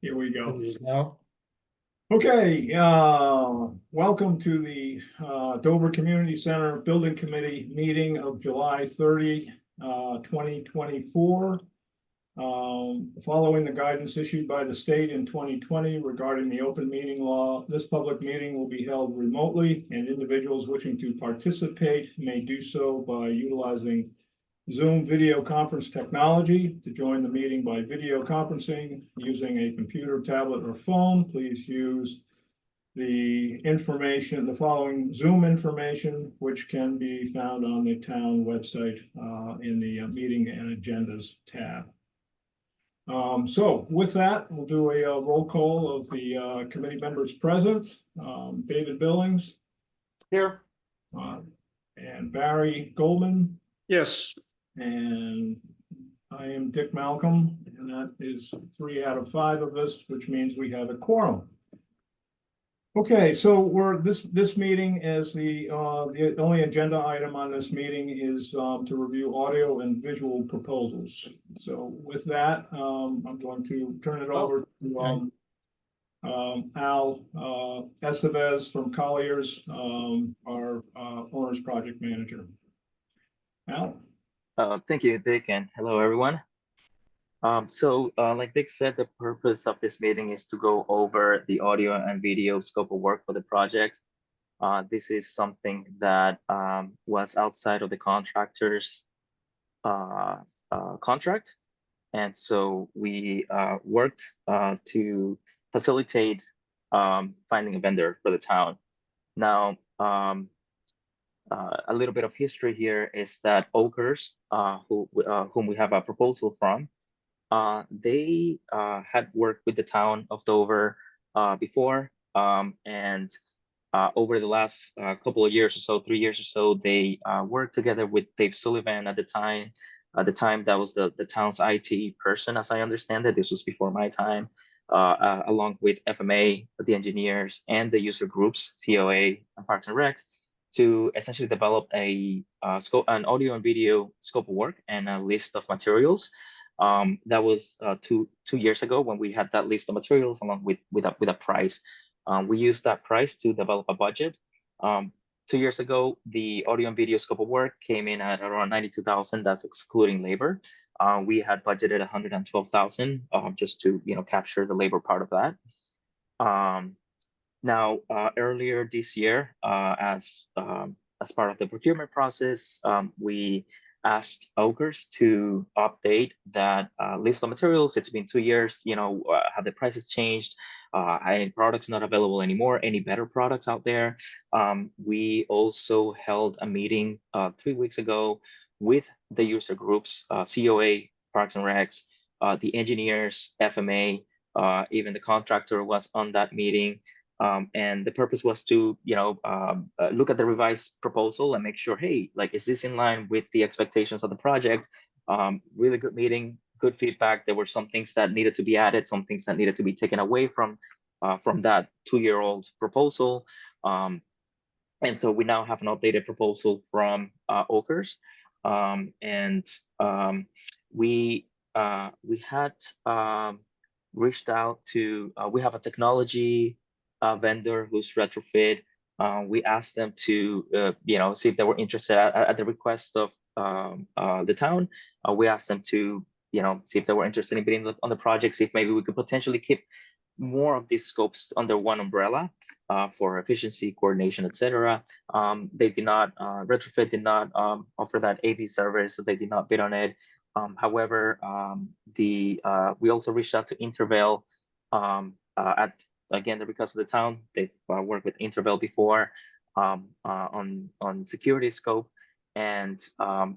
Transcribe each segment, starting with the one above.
Here we go. Now, Okay, welcome to the Dover Community Center Building Committee meeting of July 30, 2024. Following the guidance issued by the state in 2020 regarding the open meeting law, this public meeting will be held remotely, and individuals wishing to participate may do so by utilizing Zoom video conference technology. To join the meeting by video conferencing using a computer, tablet, or phone, please use the following Zoom information, which can be found on the town website in the meeting and agendas tab. So with that, we'll do a roll call of the committee members present. David Billings. here. And Barry Goldman. Yes. And I am Dick Malcolm, and that is 3 out of 5 of us, which means we have a quorum. Okay, so this meeting is the only agenda item on this meeting is to review audio and visual proposals. So with that, I'm going to turn it over to Al Estevez from Colliers, our owner's project manager. Al. Thank you, Dick, and hello, everyone. Like Dick said, the purpose of this meeting is to go over the audio and video scope of work for the project. This is something that was outside of the contractor's contract. And so we worked to facilitate finding a vendor for the town. Now, a little bit of history here is that Oakers, whom we have a proposal from, they had worked with the town of Dover before, and over the last couple of years or so, 3 years or so, they worked together with Dave Sullivan at the time. At the time, that was the town's IT person, as I understand it. This was before my time, along with FMA, the engineers, and the user groups, COA, and Parks and Recs, to essentially develop an audio and video scope of work and a list of materials. That was two years ago when we had that list of materials along with a price. We used that price to develop a budget. 2 years ago, the audio and video scope of work came in at around $92,000. That's excluding labor. We had budgeted $112,000 just to capture the labor part of that. Now, earlier this year, as part of the procurement process, we asked Oakers to update that list of materials. It's been 2 years. Have the prices changed? Any products not available anymore? Any better products out there? We also held a meeting 3 weeks ago with the user groups, COA, Parks and Recs, the engineers, FMA, even the contractor was on that meeting. And the purpose was to, look at the revised proposal and make sure, hey, is this in line with the expectations of the project? Really good meeting, good feedback. There were some things that needed to be added, some things that needed to be taken away from that 2-year-old proposal. And so we now have an updated proposal from Oakers. We had reached out to, we have a technology vendor who's retrofit. We asked them to, see if they were interested at the request of the town. We asked them to, see if they were interested in bidding on the project, see if maybe we could potentially keep more of these scopes under one umbrella for efficiency, coordination, etc. They did not, retrofit did not offer that AV service, so they did not bid on it. However, we also reached out to Interval at, again, the request of the town. They've worked with Interval before on security scope, and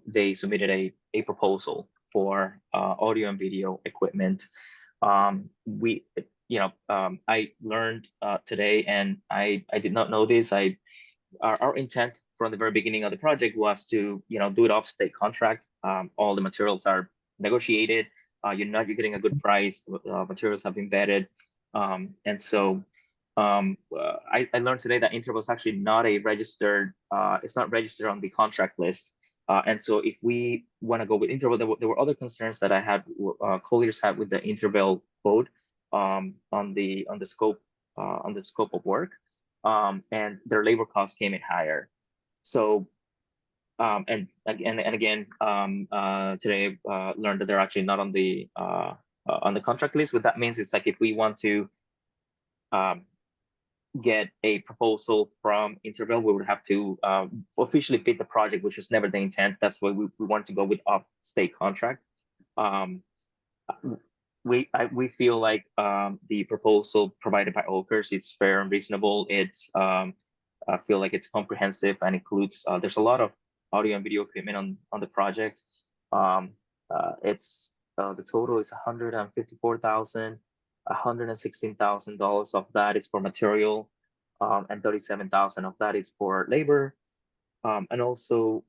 they submitted a proposal for audio and video equipment. I learned today, and I did not know this. Our intent from the very beginning of the project was to do it off state contract. All the materials are negotiated. You're getting a good price. Materials have been vetted. And so I learned today that Interval is actually not a registered, it's not registered on the contract list. And so if we want to go with Interval, there were other concerns that I had, Colliers had with the Interval code on the scope of work, and their labor costs came in higher. So and again, today learned that they're actually not on the contract list. What that means is like if we want to get a proposal from Interval, we would have to officially bid the project, which was never the intent. That's why we want to go with off-state contract. We feel like the proposal provided by Oakers is fair and reasonable. It's I feel like it's comprehensive and includes there's a lot of audio and video equipment on the project. It's the total is $154,000. $116,000 of that is for material, and $37,000 of that is for labor. And also,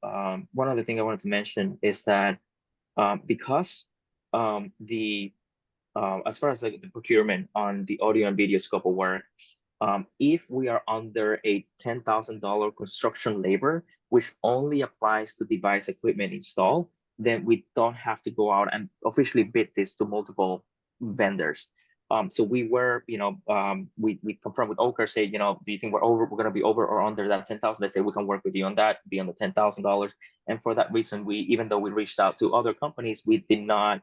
one other thing I wanted to mention is that because as far as like the procurement on the audio and video scope of work, if we are under a $10,000 construction labor, which only applies to device equipment install, then we don't have to go out and officially bid this to multiple vendors. So we were, we confirmed with Oker, say, do you think we're going to be over or under that 10,000? They say we can work with you on that, be on the $10,000. And for that reason, even though we reached out to other companies, we did not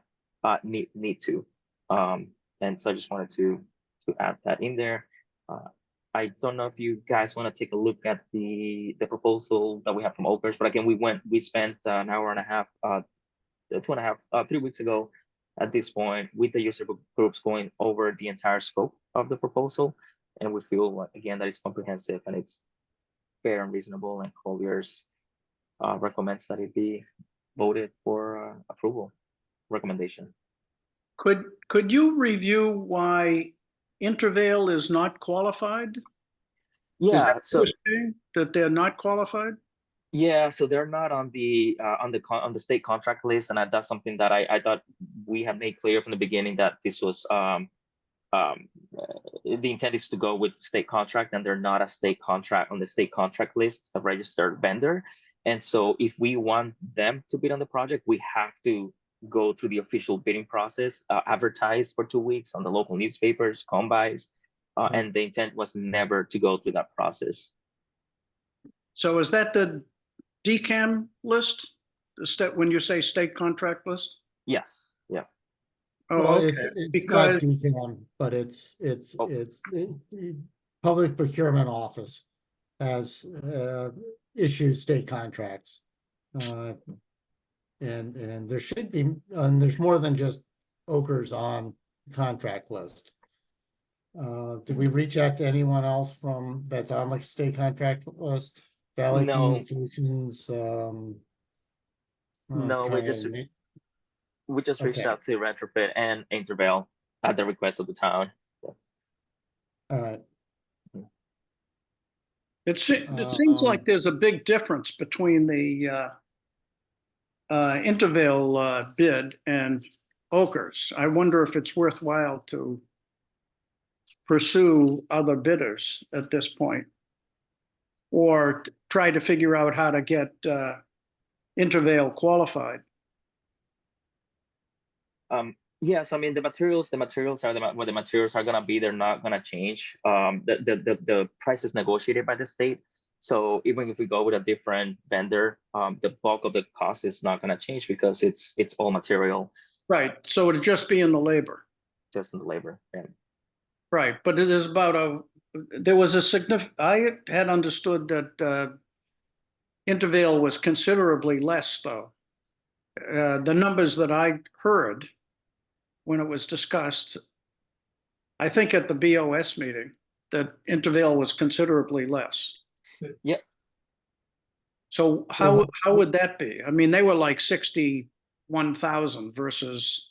need to. And so I just wanted to add that in there. I don't know if you guys want to take a look at the proposal that we have from Okers, but again, we spent an hour and a half, 2.5, 3 weeks ago at this point with the user groups going over the entire scope of the proposal. And we feel like, again, that it's comprehensive and it's fair and reasonable, and Colliers recommends that it be voted for approval recommendation. Could you review why Interval is not qualified? Yeah, so that they're not qualified. Yeah, so they're not on the state contract list, and that's something that I thought we had made clear from the beginning, that this was the intent is to go with state contract, and they're not a state contract on the state contract list, a registered vendor. And so if we want them to bid on the project, we have to go through the official bidding process, advertise for 2 weeks on the local newspapers, combis, and the intent was never to go through that process. So is that the DCAM list? When you say state contract list? Yes. Yeah. Oh, well, okay. it's Because not DCAM, but it's the Public Procurement Office has issued state contracts, and there should be, and there's more than just Okers on the contract list. Did we reach out to anyone else that's on the state contract list? Valley Communications. No, we just reached out to Retrofit and Interval at the request of the town. All right. it seems like there's a big difference between the Interval bid and Okers. I wonder if it's worthwhile to pursue other bidders at this point, or try to figure out how to get Interval qualified. Yes, I mean the materials are where the materials are gonna be. They're not gonna change. The price is negotiated by the state. So even if we go with a different vendor, the bulk of the cost is not gonna change because it's all material. Right. So it'd just be in the labor. Just in the labor. Yeah. Right, but it is about there was a significant, I had understood that Interval was considerably less, though. The numbers that I heard when it was discussed, I think at the BOS meeting, that Interval was considerably less. Yep. So how would that be? I mean, they were like 61,000 versus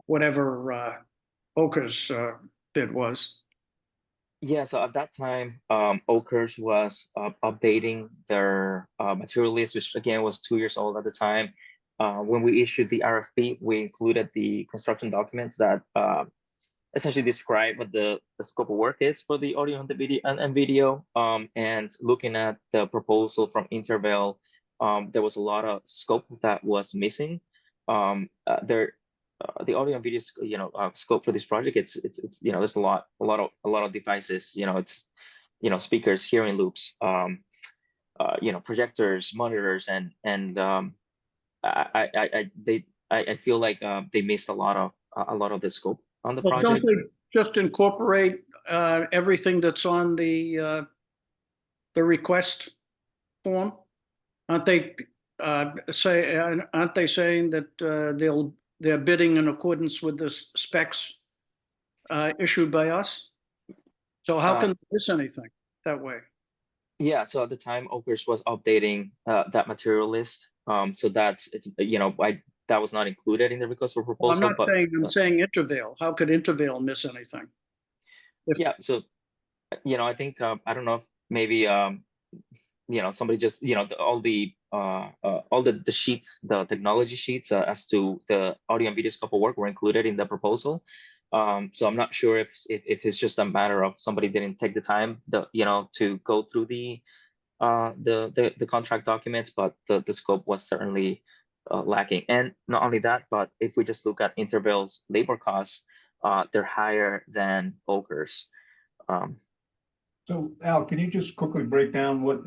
whatever Okers bid was. Yeah, so at that time, Okers was updating their material list, which again was 2 years old at the time. When we issued the RFP, we included the construction documents that essentially describe what the scope of work is for the audio and the video and video. And looking at the proposal from Interval, there was a lot of scope that was missing. The audio and video, scope for this project, it's there's a lot of devices. It's speakers, hearing loops, projectors, monitors, and I feel like they missed a lot of the scope on the Well, don't project. they just incorporate everything that's on the request form? Aren't they aren't they saying that they're bidding in accordance with the specs issued by us? So how can they miss anything that way? Yeah, so at the time, Okers was updating that material list. So that was not included in the request for Well, I'm proposal, not but saying, I'm saying Intervale. How could Intervale miss anything? yeah, so I think I don't know if maybe somebody just all the sheets, the technology sheets as to the audio and video scope of work were included in the proposal. So I'm not sure if it's just a matter of somebody didn't take the time to go through the contract documents, but the scope was certainly lacking. And not only that, but if we just look at Intervale's labor costs, they're higher than Okers. So Al, can you just quickly break down what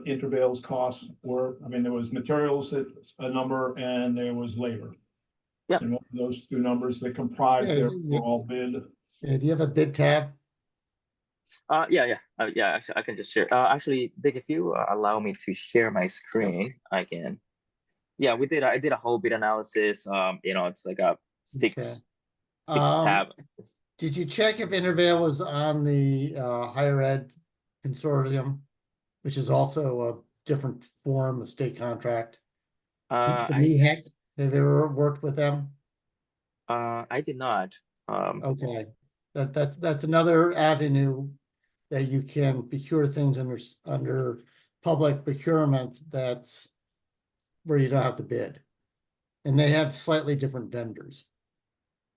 Intervale's costs were? I mean, there was materials at a number and there was labor. Yeah. And what were those two numbers that comprise Yeah, their yeah. overall bid? Yeah, do you have a bid tab? Yeah. Actually, I can just share. Actually, Dick, if you allow me to share my screen, I can. Yeah, I did a whole bid analysis. It's like a six tab. Did you check if Intervale was on the higher ed consortium, which is also a different form of state contract? The MEHEC, have you ever worked with them? I did not. Okay, that's another avenue that you can procure things under public procurement that's where you don't have to bid. And they have slightly different vendors.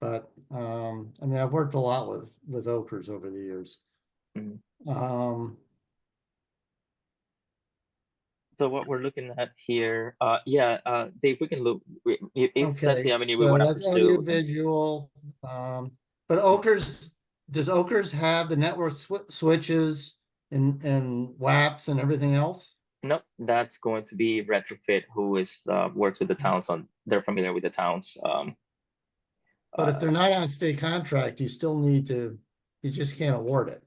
But I mean, I've worked a lot with Okers over the years. Mhm. So what we're looking at here, Dave, we can look if that's the avenue we want to that's pursue. audiovisual. But Okers, does Okers have the network switches and WAPs and everything else? Nope, that's going to be Retrofit, who is works with the towns they're familiar with the towns. But if they're not on state contract, you still need to, you just can't award it.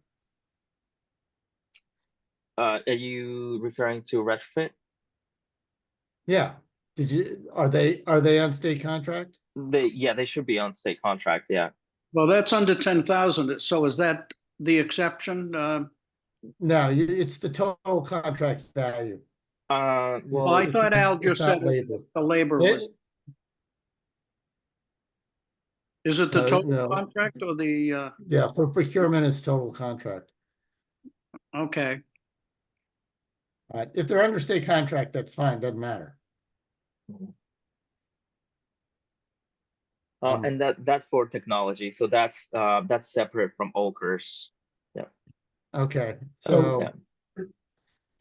Are you referring to Retrofit? Yeah. Are they on state contract? They should be on state contract. Yeah. Well, that's under 10,000. So is that the exception? No, it's the total contract value. Well, I thought Al just said labor. the labor was. Is it the No, total no. contract or the? Yeah, for procurement, it's total contract. Okay. If they're under state contract, that's fine, doesn't matter. And that's for technology, so that's separate from Okers. Yeah. Okay, so Yeah.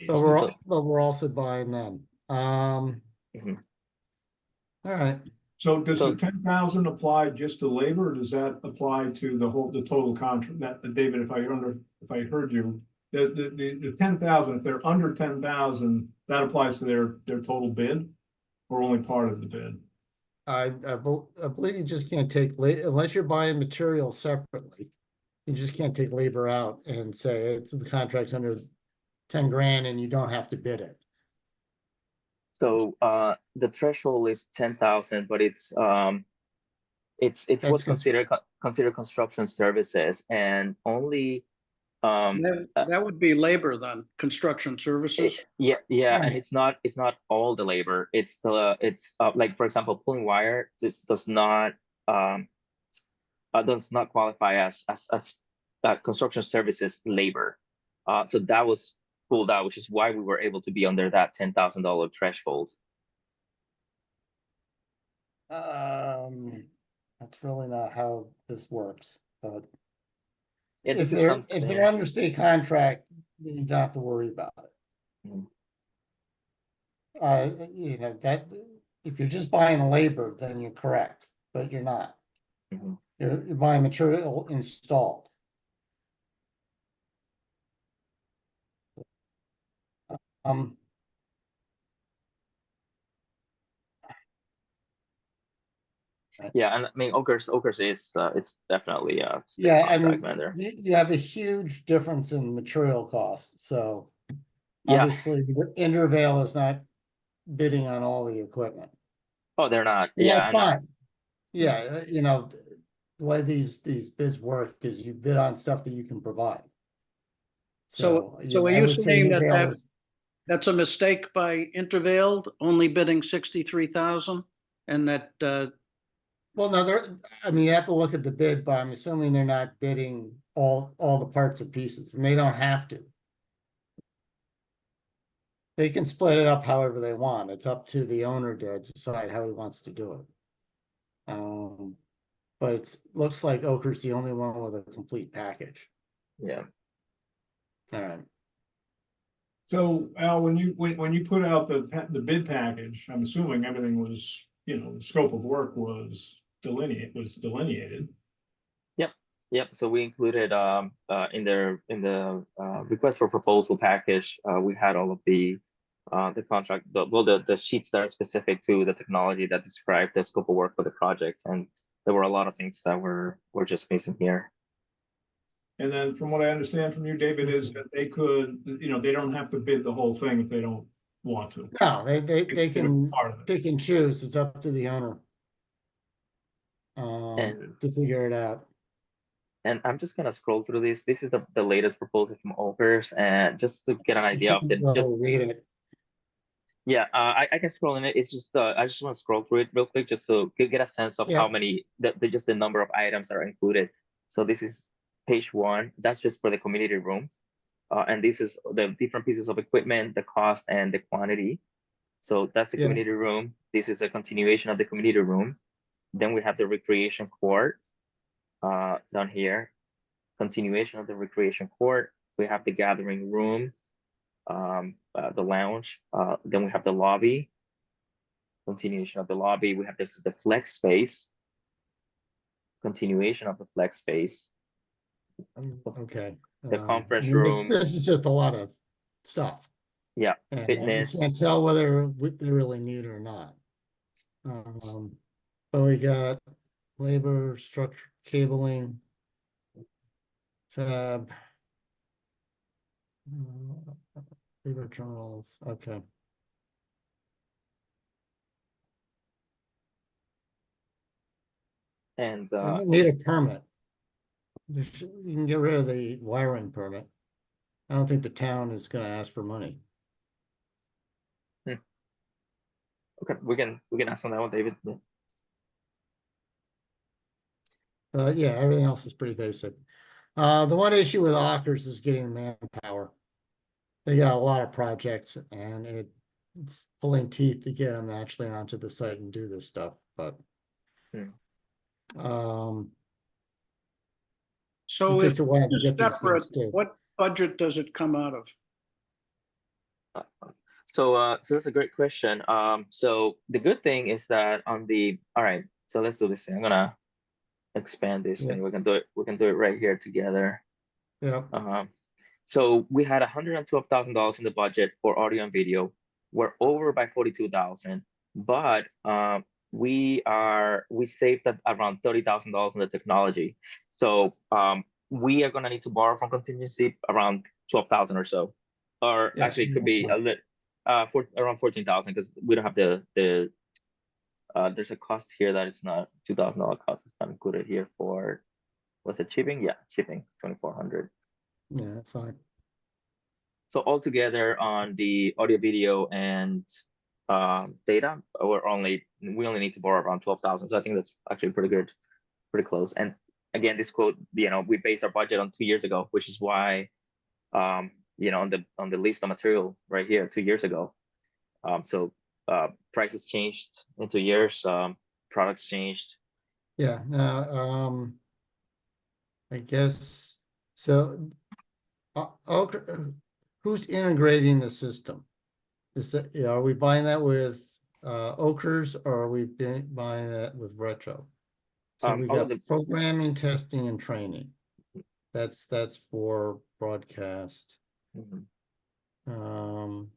but we're also buying them. Mhm. All right. So does So- the 10,000 apply just to labor, or does that apply to the total contract? David, if I heard you, the 10,000, if they're under 10,000, that applies to their total bid, or only part of the bid? I believe you just can't take unless you're buying material separately. You just can't take labor out and say the contract's under 10 grand and you don't have to bid it. So the threshold is 10,000, but it's what's considered construction services, and only That would be labor then, construction services. yeah, Right. and it's not all the labor. It's like, for example, pulling wire does not qualify as construction services labor. So that was pulled out, which is why we were able to be under that $10,000 threshold. That's really not how this works, but Yeah, if they're under state contract, then you don't have to worry about it. Mhm. you know, that, if you're just buying labor, then you're correct, but you're not. Mhm. You're buying material installed. Um, Yeah, and I mean, Okers is, it's definitely a state yeah, I contract mean, vendor. you have a huge difference in material costs, so Yeah, obviously the Intervale is not bidding on all the equipment. oh, they're not, And yeah, that's and fine. Yeah, you know, the way these bids work is you bid on stuff that you can provide. So, So, so are I you would say saying that Intervale is, that's a mistake by Intervale, only bidding 63,000? And that, well, no, I mean, you have to look at the bid, but I'm assuming they're not bidding all the parts and pieces, and they don't have to. They can split it up however they want. It's up to the owner to decide how he wants to do it. But it looks like Ochre's the only one with a complete package. yeah. All right. So Al, when you put out the bid package, I'm assuming everything was, you know, the scope of work was delineated. Yep, so we included in the request for proposal package, we had all of the contract, the sheets that are specific to the technology that describe the scope of work for the project, and there were a lot of things that were just missing here. And then from what I understand from you, David, is that they could, you know, they don't have to bid the whole thing if they don't want to. No, they It's can part of it. pick and choose. It's up to the owner. And To figure it out. I'm just gonna scroll through this. This is the latest proposal from Okers, and just to get an idea of the just Well, read it. yeah, I can scroll in it. It's just I just want to scroll through it real quick just to get a sense of Yeah. how many just the number of items that are included. So this is page 1. That's just for the community room, and this is the different pieces of equipment, the cost, and the quantity. So that's the Yeah. community room. This is a continuation of the community room. Then we have the recreation court down here. Continuation of the recreation court. We have the gathering room, the lounge. Then we have the lobby. Continuation of the lobby. We have this the flex space. Continuation of the flex space. Okay. The I conference mean, room. this is just a lot of stuff. Yeah, And you fitness. can't tell whether they really need it or not. But we got labor, structure, cabling, fab. Labor terminals, okay. And You don't need a permit. You can get rid of the wiring permit. I don't think the town is gonna ask for money. okay, we can ask on that one, David. Yeah. Yeah, everything else is pretty basic. The one issue with Ockers is getting manpower. They got a lot of projects and it's pulling teeth to get them actually onto the site and do this stuff, but. so It if takes a while to it's get these separate, things too. what budget does it come out of? So that's a great question. So the good thing is that on the all right, so let's do this thing. I'm gonna expand this Yeah. thing. We can do it right here together. Yeah, So we had $112,000 in the budget for audio and video. We're over by 42,000, but we saved at around $30,000 in the technology. So we are gonna need to borrow from contingency around 12,000 or so, or Yeah, actually it could that's be a fine. little for around 14,000 because we don't have the there's a cost here that it's not $2,000 cost. It's not included here for what's the shipping? Yeah, shipping 2,400. Yeah, that's fine. So altogether on the audio, video, and data, we only need to borrow around 12,000. So I think that's actually pretty good, pretty close. And again, this quote, we based our budget on 2 years ago, which is why, on the list of material right here 2 years ago. So prices changed in 2 years, products changed. Yeah, I guess, so, okay, who's integrating the system? Is that, yeah, are we buying that with Okers or are we buying that with Retro? So we All of got the programming, testing and training. That's for broadcast. Mhm. Um.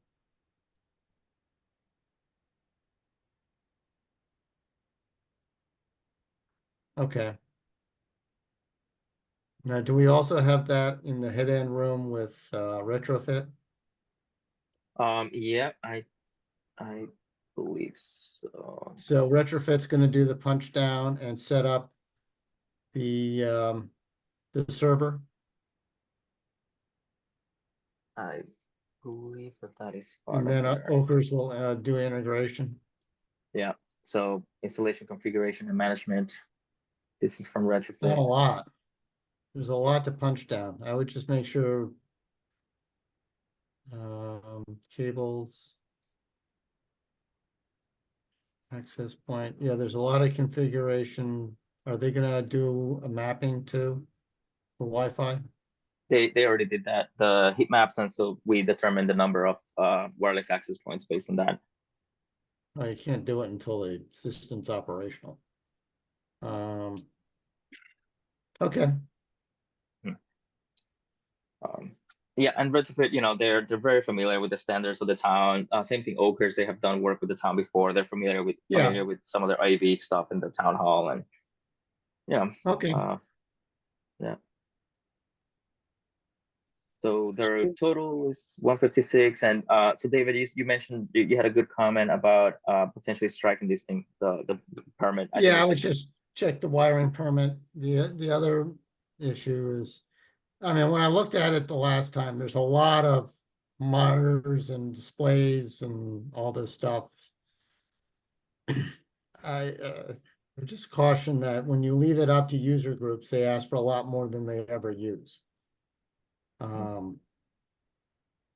Okay. Now, do we also have that in the head end room with retrofit? Yeah, I believe so. So retrofit's gonna do the punch down and set up the server. I believe that is part And of then their, Okers will do integration. yeah. So installation, configuration, and management. This is from Not a retrofit. lot. There's a lot to punch down. I would just make sure. Cables. Access point. Yeah, there's a lot of configuration. Are they gonna do a mapping too for Wi-Fi? They already did that. The heat maps, and so we determined the number of wireless access points based on that. Oh, you can't do it until the system's operational. Okay, Um, yeah, and retrofit, they're very familiar with the standards of the town. Same thing, Okers, they have done work with the town before. They're Yeah. familiar with some of their IV stuff in the town hall, and yeah, okay. yeah. So their total is 156, and so David, you mentioned you had a good comment about potentially striking this thing, the permit. I think Yeah, I it's- would just check the wiring permit. The other issue is, I mean, when I looked at it the last time, there's a lot of monitors and displays and all this stuff. I would just caution that when you leave it up to user groups, they ask for a lot more than they ever use.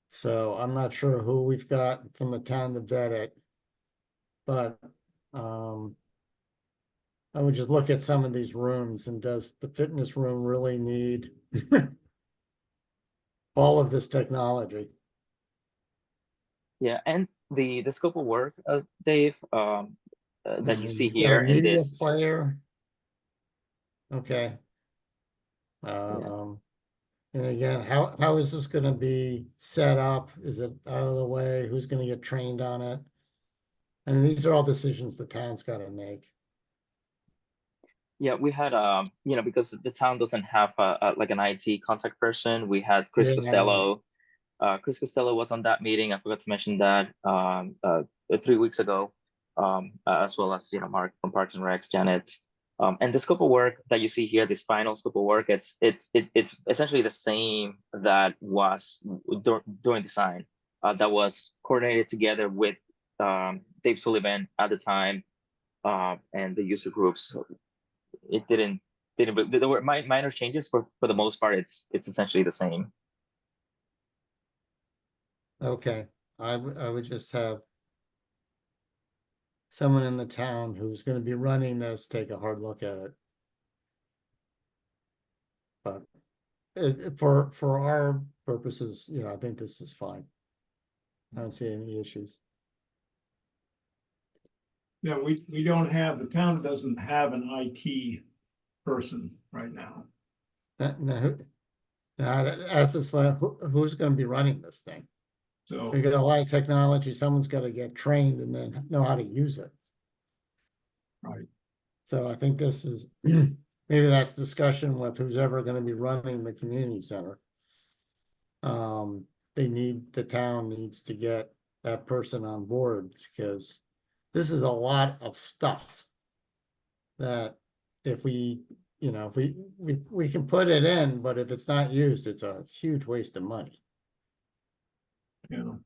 So I'm not sure who we've got from the town to vet it. But I would just look at some of these rooms and does the fitness room really need all of this technology? Yeah, and the scope of work, Dave, that you see You've got a here in media this. player. Okay. And again, how is this gonna be set up? Is it out of the way? Who's gonna get trained on it? I mean, these are all decisions the town's gotta make. Yeah, we had because the town doesn't have like an IT contact person. We had Chris Yeah. Costello. Chris Costello was on that meeting. I forgot to mention that 3 weeks ago, as well as Mark from Parks and Recs, Janet. And the scope of work that you see here, this final scope of work, it's essentially the same that was during design. That was coordinated together with Dave Sullivan at the time, and the user groups. It didn't, but there were minor changes. For the most part, it's essentially the same. Okay, I would just have someone in the town who's gonna be running this, take a hard look at it. But for our purposes, I think this is fine. I don't see any issues. Yeah, we don't have, the town doesn't have an IT person right now. Now, I'd ask this, who's gonna be running this thing? So, We got a lot of technology, someone's gotta get trained and then know how to use it. right, So I think this is, maybe that's discussion with who's ever gonna be running the community center. The town needs to get that person on board because this is a lot of stuff. That if we can put it in, but if it's not used, it's a huge waste of money. you know,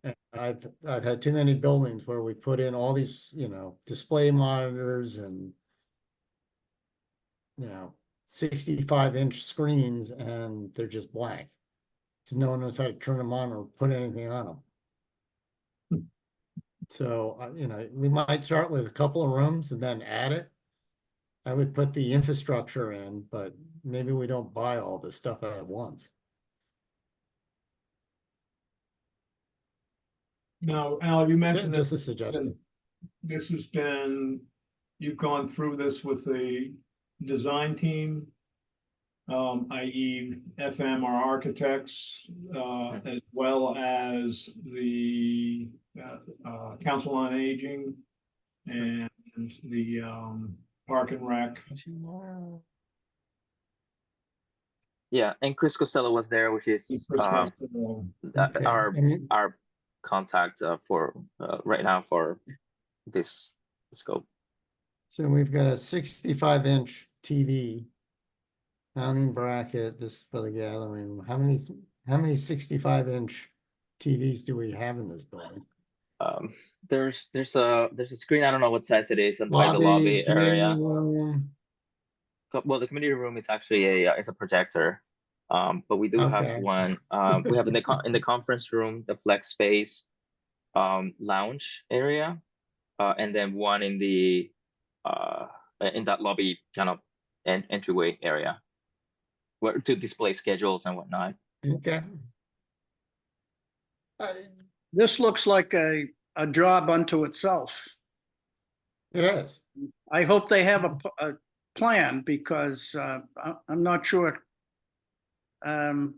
And I've had too many buildings where we put in all these, display monitors and 65-inch screens and they're just blank. Because no one knows how to turn them on or put anything on them. So, we might start with a couple of rooms and then add it. I would put the infrastructure in, but maybe we don't buy all this stuff at once. Now, Al, you mentioned Just that a suggestion. this has been, you've gone through this with the design team, i.e. FM or architects, as well as the Council on Aging and the Park and Rec. Yeah, and Chris Costello was there, which is Okay, our and our contact for right now for this scope. so we've got a 65-inch TV mounting bracket. This is for the gathering. How many 65-inch TVs do we have in this building? There's a screen. I don't know what size it is, and by the lobby community area. room. Well, the community room is actually a projector. But we do have Okay. one. We have in the conference room, the flex space, lounge area, and then one in the in that lobby kind of entryway area, where to display schedules and whatnot. Okay. This looks like a job unto itself. It is. I hope they have a plan because I'm not sure. I'm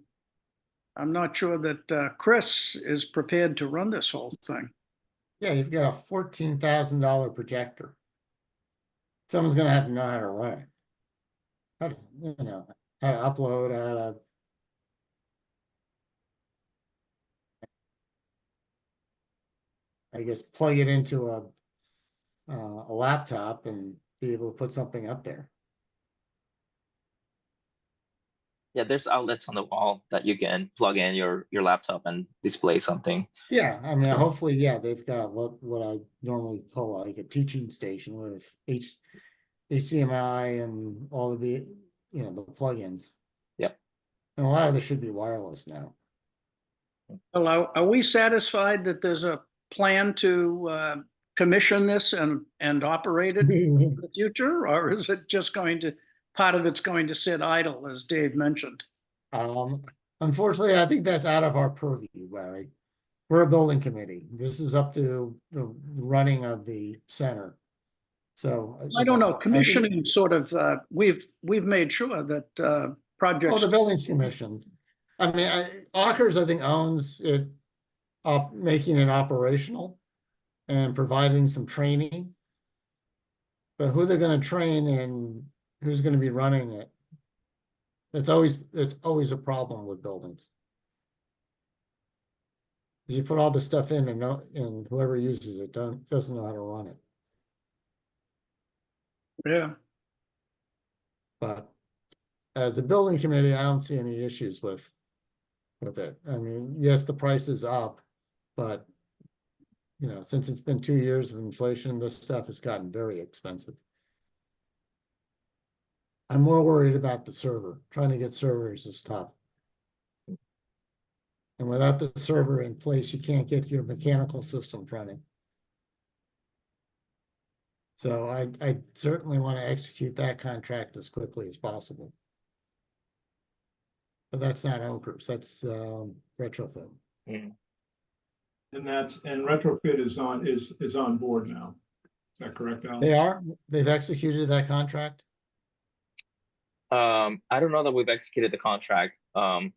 not sure that Chris is prepared to run this whole thing. Yeah, you've got a $14,000 projector. Someone's gonna have to know how to run it. How to, how to upload, how to. I guess plug it into a laptop and be able to put something up there. Yeah, there's outlets on the wall that you can plug in your laptop and display something. Yeah, I mean, Yeah. hopefully, yeah, they've got what I normally call like a teaching station with HDMI and all the the plugins. Yeah. And a lot of this should be wireless now. Well, are we satisfied that there's a plan to commission this and operate it in the future, or is it just part of it's going to sit idle, as Dave mentioned? Unfortunately, I think that's out of our purview, Larry. We're a building committee. This is up to the running of the center. So I don't know. Commissioning sort of we've made sure that projects. Oh, the building's commissioned. I mean, Ockers, I think, owns it, making it operational and providing some training. But who they're going to train and who's going to be running it, it's always a problem with buildings. You put all the stuff in and whoever uses it doesn't know how to run it. Yeah. But as a building committee, I don't see any issues with it. I mean, yes, the price is up, but since it's been 2 years of inflation, this stuff has gotten very expensive. I'm more worried about the server. Trying to get servers is tough. And without the server in place, you can't get your mechanical system running. So I certainly want to execute that contract as quickly as possible. But that's not Oakers, that's Retrofit. Mm. And Retrofit is on board now. Is that correct, Al? They've executed that contract. I don't know that we've executed the contract. But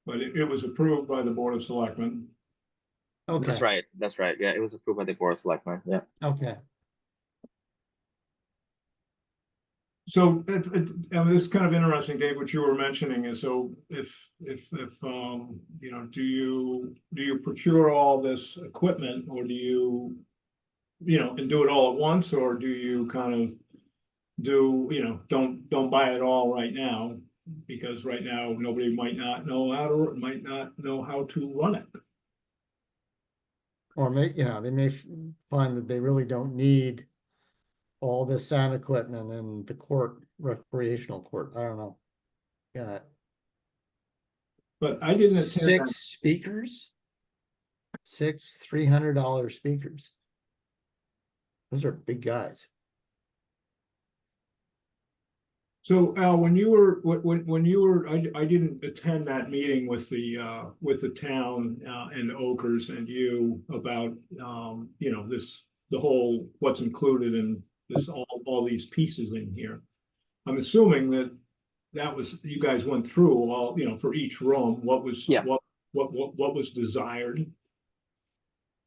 it was approved by the Board of Selectmen. Okay. That's right. Yeah, it was approved by the Board of Selectmen. Yeah. Okay. So this is kind of interesting, Dave, what you were mentioning is, so if do you procure all this equipment, or do you and do it all at once, or do you kind of don't buy it all right now, because right now nobody might not know how to run it. Or they may find that they really don't need all this sound equipment in the recreational court. I don't know. Yeah. But I didn't attend Six speakers, 6 $300 speakers. Those are big guys. So Al, when you were, when you were, I didn't attend that meeting with the town, and Okers and you about, you know, the whole, what's included in this, all these pieces in here. I'm assuming that was, you guys went through all, you know, for each room, what was, Yeah. what was desired.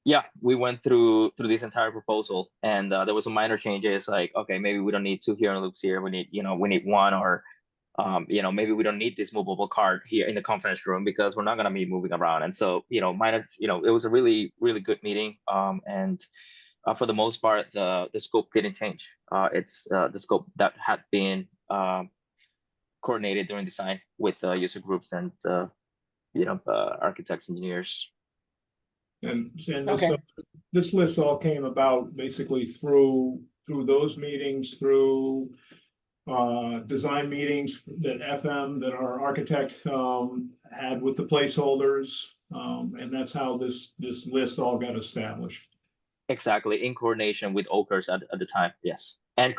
Yeah, we went through this entire proposal, and there was some minor changes. Like, okay, maybe we don't need two hearing loops here. We need, we need one, or maybe we don't need this movable cart here in the conference room because we're not going to be moving around. And so, minor, it was a really, really good meeting. And for the most part, the scope didn't change. It's the scope that had been coordinated during design with user groups and architects, engineers. And Okay. this list all came about basically through those meetings, through design meetings that that our architect had with the placeholders. And that's how this list all got established Exactly, in coordination with Okers at the time, yes. And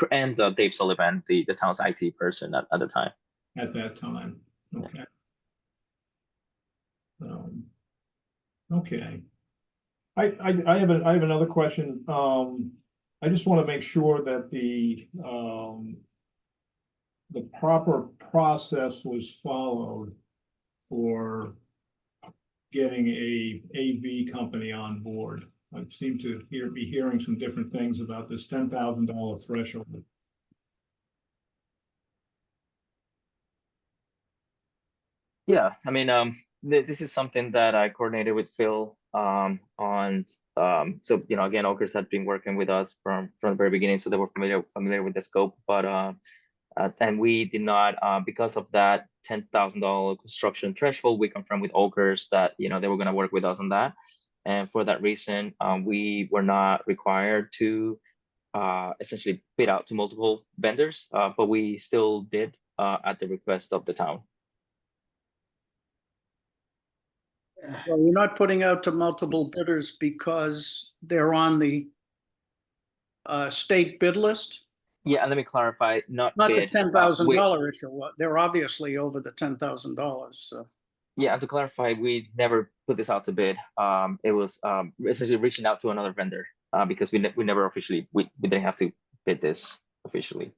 Dave Sullivan, the town's IT person at the time. at that time. Yeah. Okay. Okay. I have another question. I just want to make sure that the proper process was followed for getting a AV company on board. I seem to be hearing some different things about this $10,000 threshold. Yeah, I mean, this is something that I coordinated with Phil on. So again, Okers had been working with us from the very beginning, so they were familiar with the scope. But and we did not, because of that $10,000 construction threshold, we confirmed with Okers that they were going to work with us on that. And for that reason, we were not required to essentially bid out to multiple vendors, but we still did at the request of the town. Well, we're not putting out to multiple bidders because they're on the state bid list, Yeah, and let me clarify, not not the bid. $10,000 issue. They're obviously over the $10,000, so. Yeah, and to clarify, we never put this out to bid. It was essentially reaching out to another vendor because we never officially, we didn't have to bid this officially.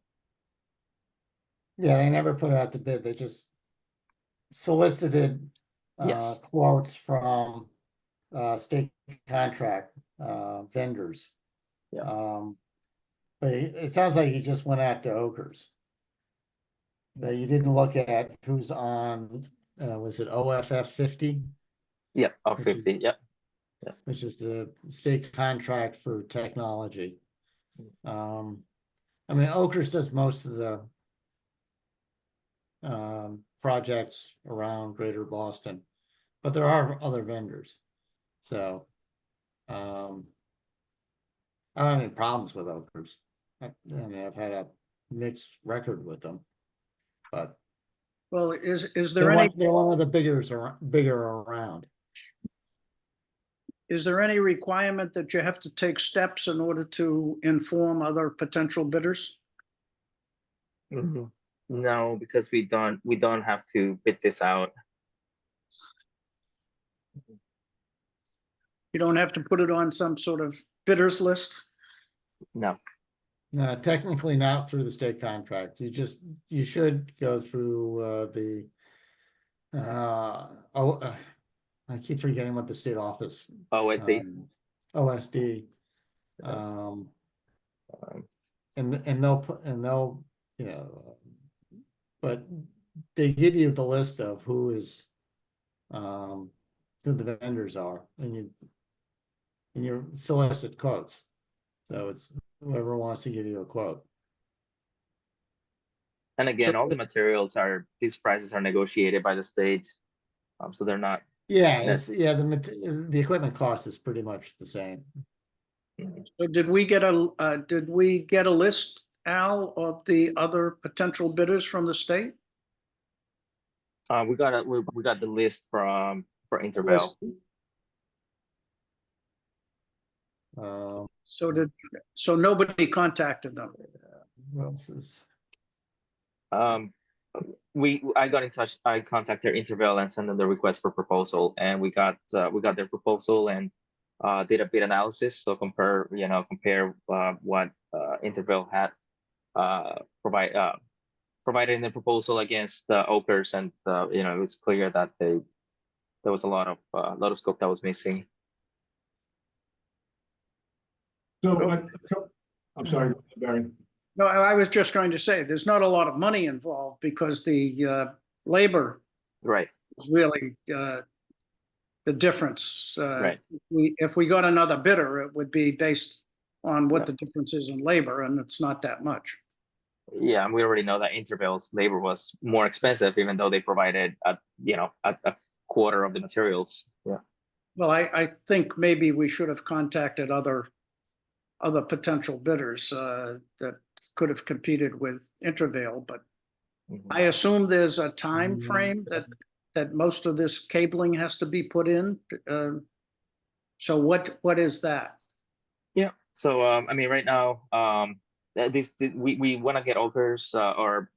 Yeah, they never put it out to bid. They just solicited Yes. quotes from state contract vendors. Yeah. But it sounds like you just went out to Okers. But you didn't look at who's on, was it OFF 50? Yep, of Which 50, is- yep. Which is the state contract for technology. I mean, Okers does most of the projects around Greater Boston, but there are other vendors. So I don't have any problems with Okers. I mean, I've had a mixed record with them, but Well, is they're there any, one of the bigger around. is there any requirement that you have to take steps in order to inform other potential bidders? No, because we don't have to bid this out. You don't have to put it on some sort of bidders list? No. Technically not through the state contract. You should go through I keep forgetting what the state office. OSD. OSD. And they'll but they give you the list of who the vendors are, and you solicit quotes. So it's whoever wants to give you a quote. And again, So- all the materials these prices are negotiated by the state. So they're not. Yeah, the equipment cost is pretty much the same. So did we get a list, Al, of the other potential bidders from the state? We got the list for Intervale. So nobody contacted them? Who else is? I got in touch. I contacted Interval and sent them the request for proposal, and we got their proposal and did a bit analysis. So compare what Interval had provided in the proposal against Okers, and it was clear that there was a lot of scope that was missing. So, I'm sorry, Barry. No, I was just going to say, there's not a lot of money involved because the labor Right. is really the difference. Right. If we got another bidder, it would be based on what the difference is in labor, and it's not that much. Yeah, and we already know that Interval's labor was more expensive, even though they provided a quarter of the materials. Yeah. Well, I think maybe we should have contacted other potential bidders that could have competed with Interval, but I assume there's a time frame that most of this cabling has to be put in. So what is that? Yeah. So I mean, right now, we want to get Okers or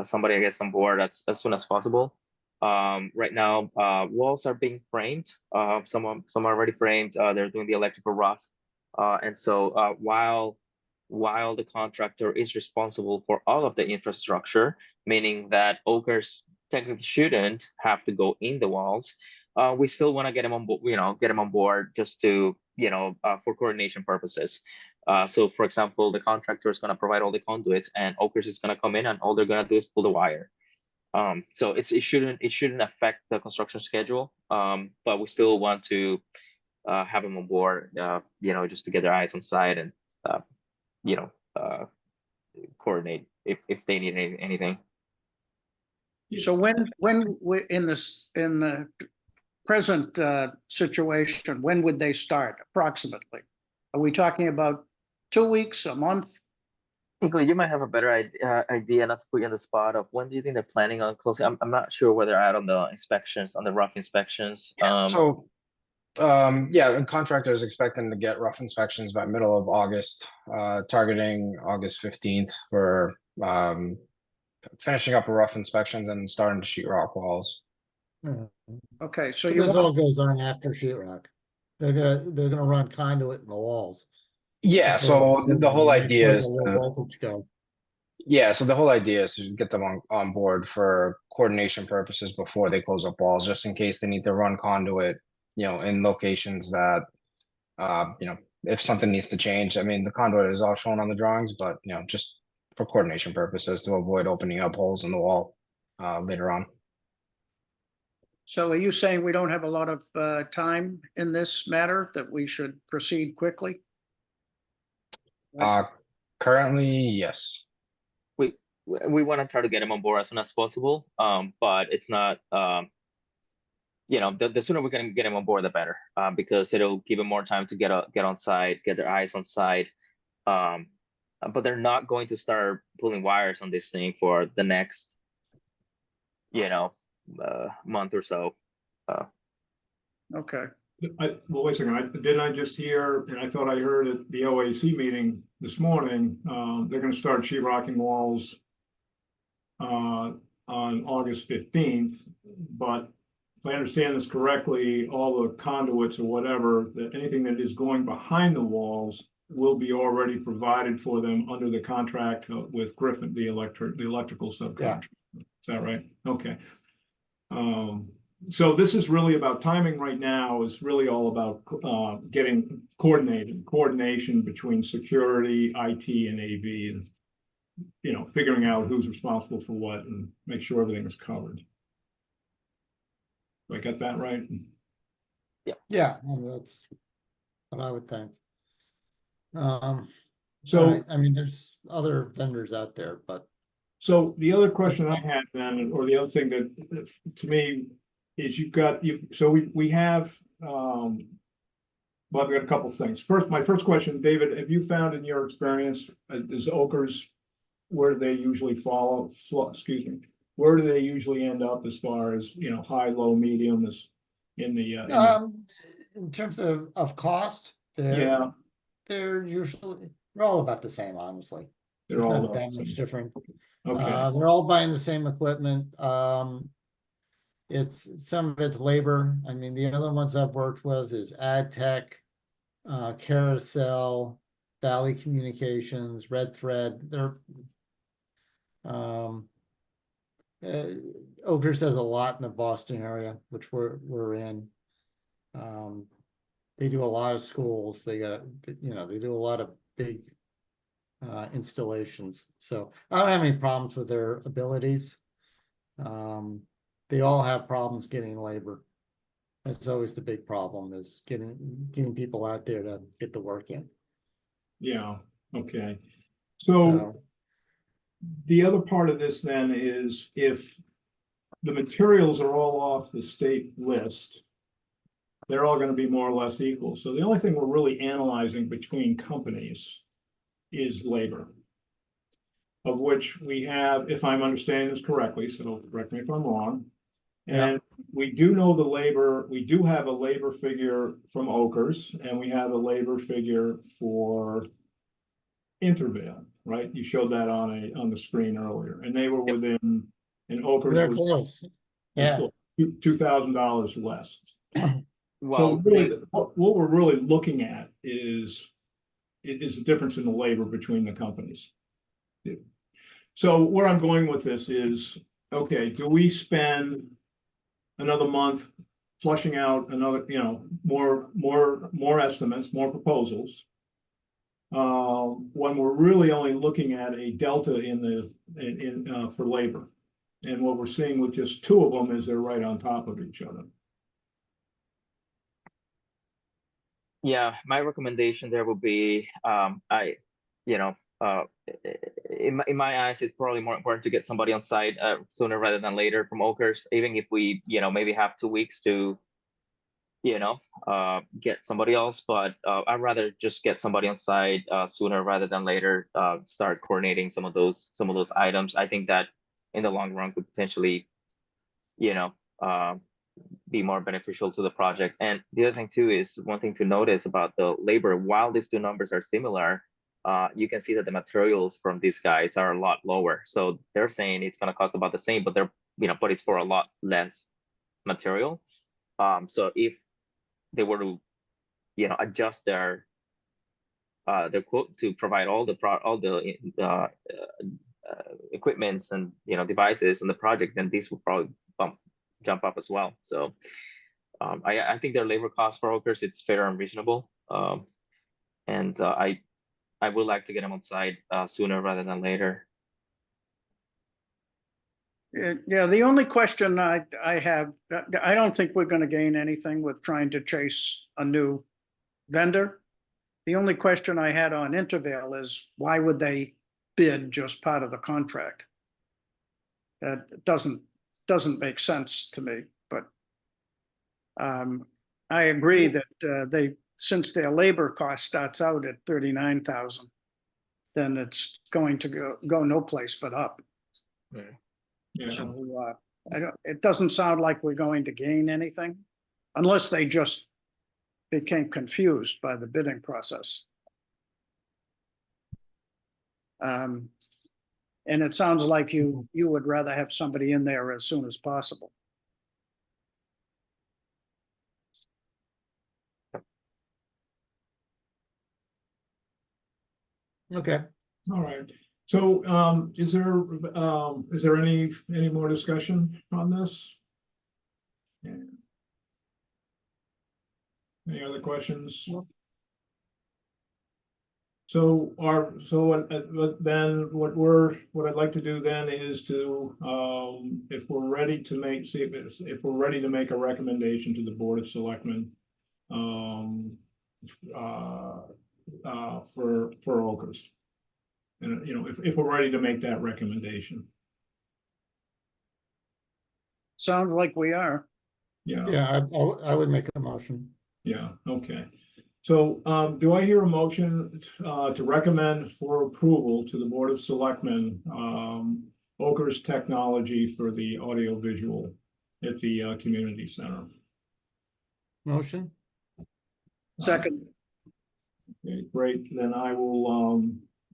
somebody, I guess, on board as soon as possible. Right now, walls are being framed. Some are already framed. They're doing the electrical rough, and so while the contractor is responsible for all of the infrastructure, meaning that Okers technically shouldn't have to go in the walls, we still want to get him on board, just to for coordination purposes. So for example, the contractor is going to provide all the conduits, and Okers is going to come in, and all they're going to do is pull the wire. So it shouldn't affect the construction schedule, but we still want to have them on board, just to get their eyes on site and coordinate if they need anything. So when we in the present situation, when would they start approximately? Are we talking about 2 weeks, a month? Hinckley, you might have a better idea, not to put you on the spot, of when do you think they're planning on closing? I'm not sure where they're at on the inspections, on the rough inspections. The contractor is expecting to get rough inspections by middle of August, targeting August 15th for finishing up rough inspections and starting to sheet rock walls. Okay, so you This all goes on after sheetrock. They're gonna run conduit in the walls. Yeah, so the whole idea is Low voltage go. so the whole idea is to get them on board for coordination purposes before they close up walls, just in case they need to run conduit, in locations that, if something needs to change. I mean, the conduit is all shown on the drawings, but, just for coordination purposes to avoid opening up holes in the wall later on. So are you saying we don't have a lot of time in this matter, that we should proceed quickly? Currently, yes. We want to try to get him on board as soon as possible, but it's not, the sooner we can get him on board, the better, because it'll give him more time to get on site, get their eyes on site. But they're not going to start pulling wires on this thing for the next, month or so. Okay. Well, wait a second, didn't I just hear, and I thought I heard at the OAC meeting this morning, they're gonna start sheetrocking walls on August 15th, but if I understand this correctly, all the conduits or whatever, that anything that is going behind the walls will be already provided for them under the contract with Griffin, the electrical subcontractor. Is that right? Okay. So this is really about timing right now, is really all about getting coordination between security, IT, and AV, and figuring out who's responsible for what and make sure everything is covered. Do I get that right? Yeah, that's what I would think. So I mean, there's other vendors out there, but So the other question I had then, or the other thing that to me is we have, well, I've got a couple of things. First, my first question, David, have you found in your experience, is Okers, where do they usually where do they usually end up as far as, high, low, medium is in the, in terms of cost, they're usually, they're all about the same, honestly. they're There's all not about that the much same. different. Okay, They're all buying the same equipment. It's, some of it's labor. I mean, the other ones I've worked with is AdTech, Carousel, Valley Communications, Red Thread. They're, um, Oakers does a lot in the Boston area, which we're in. They do a lot of schools. They got, they do a lot of big installations. So I don't have any problems with their abilities. They all have problems getting labor. That's always the big problem, is getting people out there to get the work in. yeah, okay. So, So the other part of this then is if the materials are all off the state list, they're all gonna be more or less equal. So the only thing we're really analyzing between companies is labor. Of which we have, if I'm understanding this correctly, so correct me if I'm wrong. Yeah. And we do know the labor, we do have a labor figure from Oakers, and we have a labor figure for Intervale, right? You showed that on the screen earlier, and they were within, and Oakers they're was close. Yeah. $2,000 less. So Well, really, what we're really looking at is the difference in the labor between the companies. So where I'm going with this is, okay, do we spend another month flushing out another, more estimates, more proposals? When we're really only looking at a delta for labor. And what we're seeing with just two of them is they're right on top of each other. yeah, my recommendation there would be, in my eyes, it's probably more important to get somebody on site sooner rather than later from Oakers, even if we, maybe have 2 weeks to, get somebody else. But I'd rather just get somebody on site sooner rather than later. Start coordinating some of those items. I think that in the long run could potentially, be more beneficial to the project. And the other thing too is, one thing to notice about the labor, while these two numbers are similar, you can see that the materials from these guys are a lot lower. So they're saying it's going to cost about the same, but but it's for a lot less material. So if they were to, adjust their quote to provide all the equipments and devices in the project, then these will probably jump up as well. So I think their labor costs for Oakers, it's fair and reasonable. And I would like to get them on site sooner rather than later. Yeah, the only question I have, I don't think we're gonna gain anything with trying to chase a new vendor. The only question I had on Intervale is, why would they bid just part of the contract? That doesn't make sense to me, but I agree that since their labor cost starts out at 39,000, then it's going to go no place but up. Yeah, So it doesn't sound like we're going to gain anything, unless they just became confused by the bidding process. And it sounds like you would rather have somebody in there as soon as possible. Okay. all right. So is there any more discussion on this? Yeah. Any other questions? No. So what I'd like to do then is to, if we're ready to if we're ready to make a recommendation to the Board of Selectmen, for Oakers. And, if we're ready to make that recommendation. Sounds like we are. Yeah, Yeah, I would make a motion. yeah, okay. So, do I hear a motion, to recommend for approval to the Board of Selectmen, Oakers Technology for the audiovisual at the, community center? Motion? Second. Okay, great, then I will,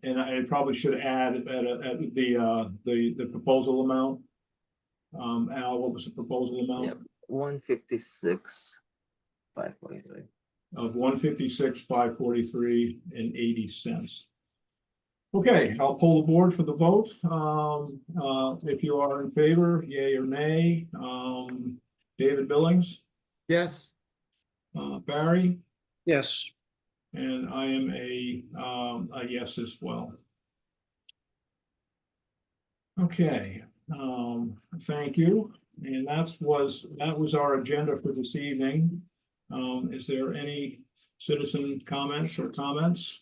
and I probably should add at the proposal amount. Al, what was the proposal amount? Yep, 156, 543. Of 156, 543 and 80 cents. Okay, I'll pull the board for the vote. If you are in favor, yay or nay. David Billings, Yes, Barry, Yes, and I am a yes as well. Okay, thank you. And that was our agenda for this evening. Is there any citizen comments or comments?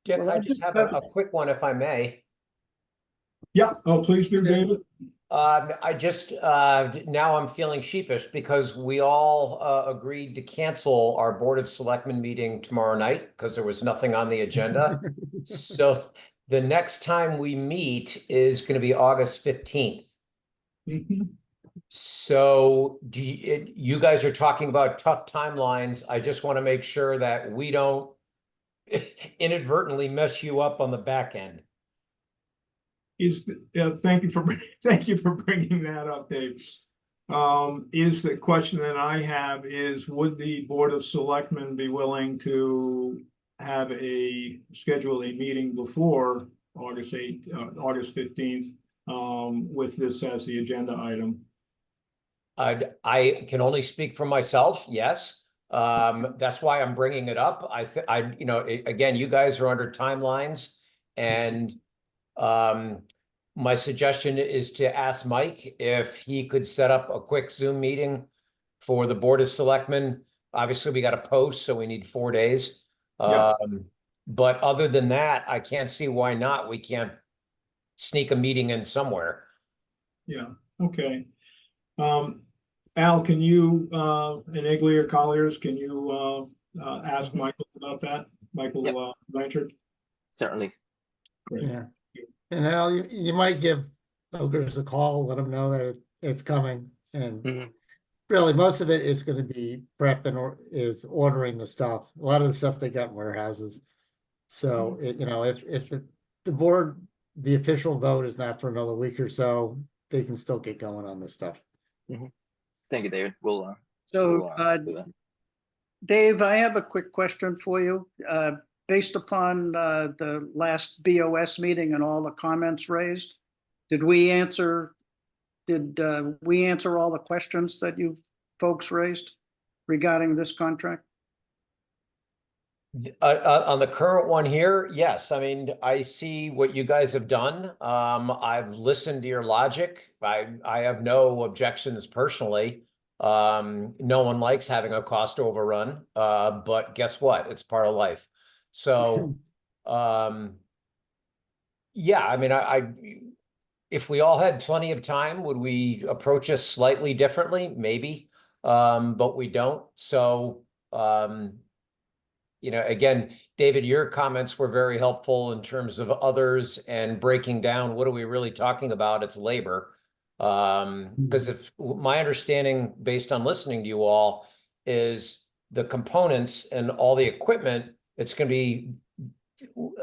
Dick, Well, I I just just have have- a quick one if I may. Yeah, oh, please do, David. I just, now I'm feeling sheepish because we all agreed to cancel our Board of Selectmen meeting tomorrow night because there was nothing on the agenda. So the next time we meet is going to be August 15th. Mhm. So you guys are talking about tough timelines. I just want to make sure that we don't inadvertently mess you up on the back end. Thank you for bringing that up, Dave. Is the question that I have is, would the Board of Selectmen be willing to schedule a meeting before August 8th, August 15th, with this as the agenda item? I can only speak for myself, yes. That's why I'm bringing it up. Again, you guys are under timelines, and my suggestion is to ask Mike if he could set up a quick Zoom meeting for the Board of Selectmen. Obviously, we got to post, so we need 4 days. Yeah. But other than that, I can't see why not. We can't sneak a meeting in somewhere. Yeah, okay. Al, can you, and Egley or Colliers, can you ask Michael about that? Michael Yep. Blanchard? Certainly. Great. yeah. And Al, you might give Ogres a call, let them know that it's coming. And Mhm. really, most of it is going to be prep and is ordering the stuff. A lot of the stuff they got in warehouses. So, if the board, the official vote is not for another week or so, they can still get going on this stuff. Thank you, David. We'll so, do that. Dave, I have a quick question for you. Based upon the last BOS meeting and all the comments raised, did we answer all the questions that you folks raised regarding this contract? On the current one here, yes. I mean, I see what you guys have done. I've listened to your logic. I have no objections personally. No one likes having a cost overrun, but guess what? It's part of life. So, yeah, I mean, if we all had plenty of time, would we approach this slightly differently? Maybe, but we don't. So, again, David, your comments were very helpful in terms of others and breaking down what are we really talking about? It's labor. Because if my understanding, based on listening to you all, is the components and all the equipment, it's going to be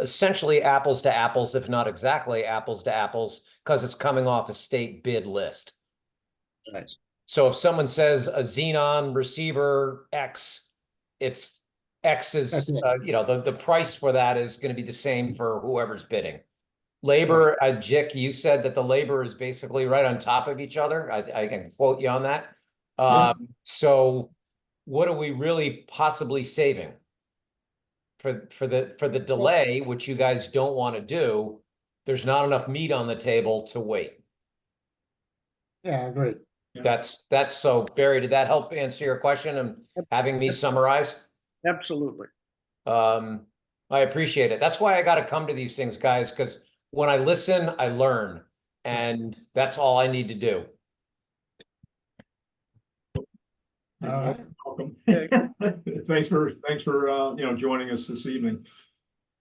essentially apples to apples, if not exactly apples to apples, because it's coming off a state bid list. Right. So if someone says a Xenon receiver X, it's X is, That's it. the price for that is going to be the same for whoever's bidding. Labor, Jick, you said that the labor is basically right on top of each other. I can quote you on that. Yeah. So what are we really possibly saving? For the delay, which you guys don't want to do, there's not enough meat on the table to wait. Yeah, great. That's so, Barry, did that help answer your question and having me summarize? Absolutely. I appreciate it. That's why I got to come to these things, guys, because when I listen, I learn, and that's all I need to do. You're All right. welcome. Okay. Thanks for joining us this evening.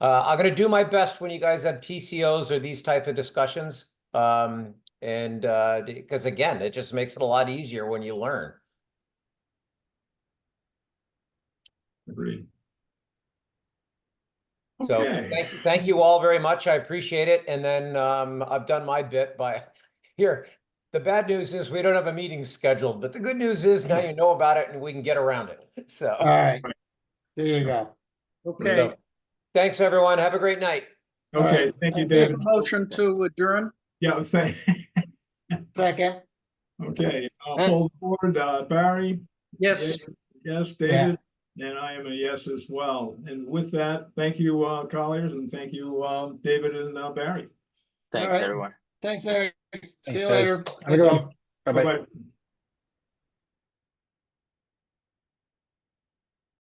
I'm going to do my best when you guys have PCOs or these type of discussions. And because again, it just makes it a lot easier when you learn. Agreed. So Okay. thank you all very much. I appreciate it. And then I've done my bit by here. The bad news is we don't have a meeting scheduled, but the good news is now you know about it and we can get around it. So, All right, there you go. Okay, so thanks, everyone. Have a great night. Okay, thank you, Thanks, David. motion to adjourn? Yeah, Second, okay, I'll pull the board, Barry? Yes. Yes, David, and I am a yes as well. And with that, thank you, Colliers, and thank you, David and Barry. Thanks, right. everyone. thanks, Eric. See Thanks, you guys. later. Have a Thanks good all. one. Bye-bye. Bye-bye.